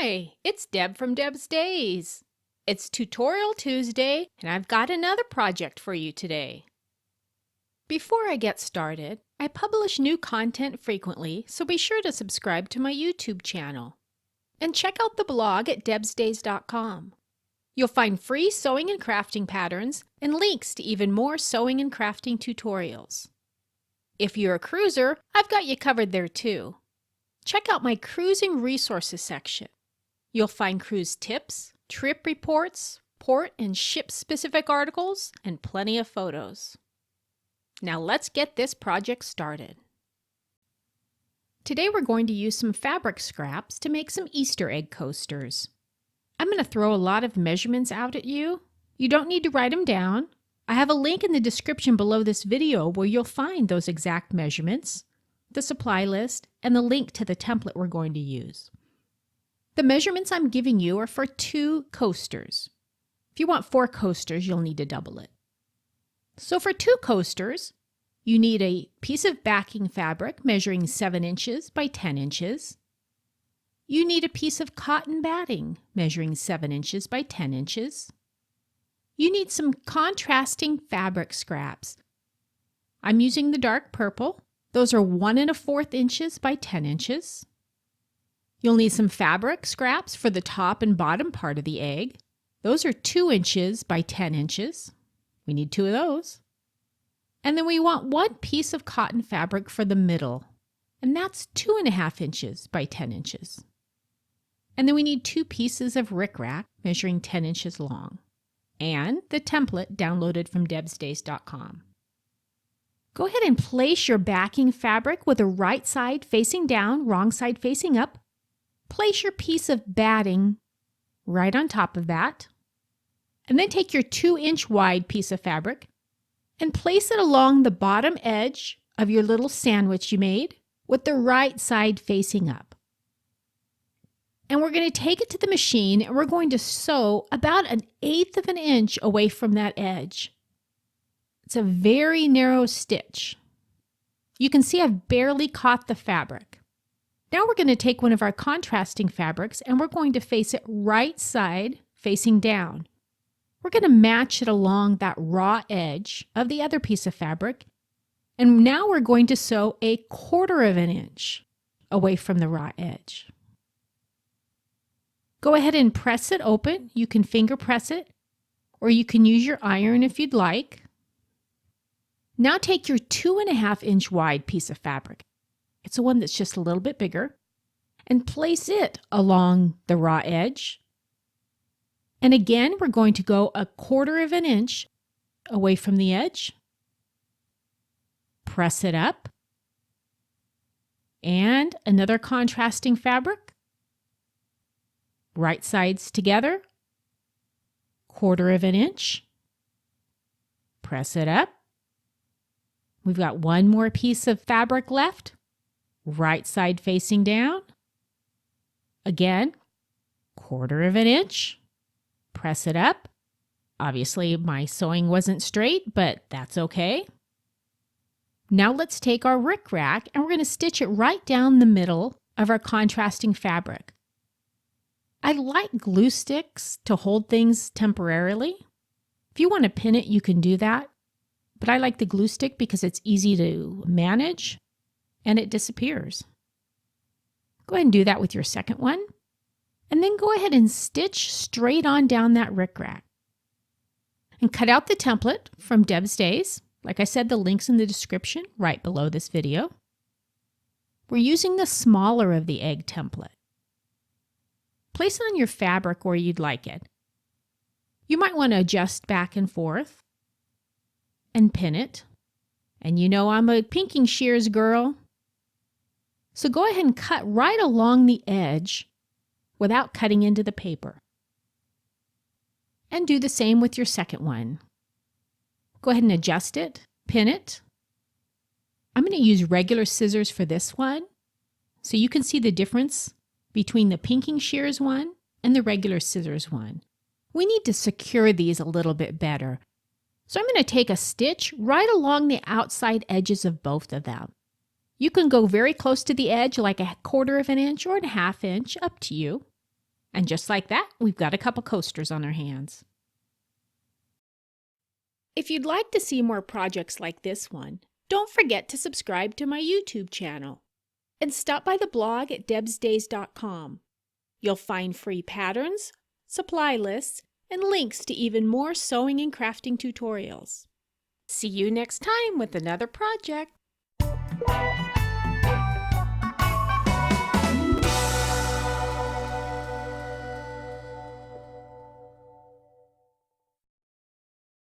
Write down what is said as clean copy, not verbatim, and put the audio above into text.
Hi, it's Deb from Deb's Days. It's Tutorial Tuesday, and I've got another project for you today. Before I get started, I publish new content frequently, so be sure to subscribe to my YouTube channel. And check out the blog at debsdays.com. You'll find free sewing and crafting patterns and links to even more sewing and crafting tutorials. If you're a cruiser, I've got you covered there too. Check out my cruising resources section. You'll find cruise tips, trip reports, port and ship-specific articles, and plenty of photos. Now let's get this project started. Today we're going to use some fabric scraps to make some Easter egg coasters. I'm going to throw a lot of measurements out at you. You don't need to write them down. I have a link in the description below this video where you'll find those exact measurements, the supply list, and the link to the template we're going to use. The measurements I'm giving you are for 2 coasters. If you want 4 coasters, you'll need to double it. So for 2 coasters, you need a piece of backing fabric measuring 7 inches by 10 inches. You need a piece of cotton batting measuring 7 inches by 10 inches. You need some contrasting fabric scraps. I'm using the dark purple. Those are 1 1/4 inches by 10 inches. You'll need some fabric scraps for the top and bottom part of the egg. Those are 2 inches by 10 inches. We need 2 of those. And then we want 1 piece of cotton fabric for the middle, and that's 2 1/2 inches by 10 inches. And then we need 2 pieces of rickrack measuring 10 inches long, and the template downloaded from debsdays.com. Go ahead and place your backing fabric with the right side facing down, wrong side facing up. Place your piece of batting right on top of that. And then take your 2-inch wide piece of fabric and place it along the bottom edge of your little sandwich you made with the right side facing up. And we're going to take it to the machine and we're going to sew about 1/8 of an inch away from that edge. It's a very narrow stitch. You can see I've barely caught the fabric. Now we're going to take one of our contrasting fabrics and we're going to face it right side facing down. We're going to match it along that raw edge of the other piece of fabric. And now we're going to sew 1/4 of an inch away from the raw edge. Go ahead and press it open. You can finger press it, or you can use your iron if you'd like. Now take your 2 1/2 inch wide piece of fabric. It's the one that's just a little bit bigger, and place it along the raw edge. And again, we're going to go 1/4 of an inch away from the edge. Press it up. And another contrasting fabric. Right sides together. 1/4 of an inch. Press it up. We've got 1 more piece of fabric left. Right side facing down. Again, 1/4 of an inch. Press it up. Obviously, my sewing wasn't straight, but that's okay. Now let's take our rickrack and we're going to stitch it right down the middle of our contrasting fabric. I like glue sticks to hold things temporarily. If you want to pin it, you can do that. But I like the glue stick because it's easy to manage and it disappears. Go ahead and do that with your second one. And then go ahead and stitch straight on down that rickrack. And cut out the template from Deb's Days. Like I said, the link's in the description right below this video. We're using the smaller of the egg template. Place it on your fabric where you'd like it. You might want to adjust back and forth and pin it. And you know I'm a pinking shears girl. So go ahead and cut right along the edge without cutting into the paper. And do the same with your second one. Go ahead and adjust it, pin it. I'm going to use regular scissors for this one, so you can see the difference between the pinking shears one and the regular scissors one. We need to secure these a little bit better. So I'm going to take a stitch right along the outside edges of both of them. You can go very close to the edge, like 1/4 of an inch or 1/2 inch, up to you. And just like that, we've got a couple coasters on our hands. If you'd like to see more projects like this one, don't forget to subscribe to my YouTube channel and stop by the blog at debsdays.com. You'll find free patterns, supply lists, and links to even more sewing and crafting tutorials. See you next time with another project.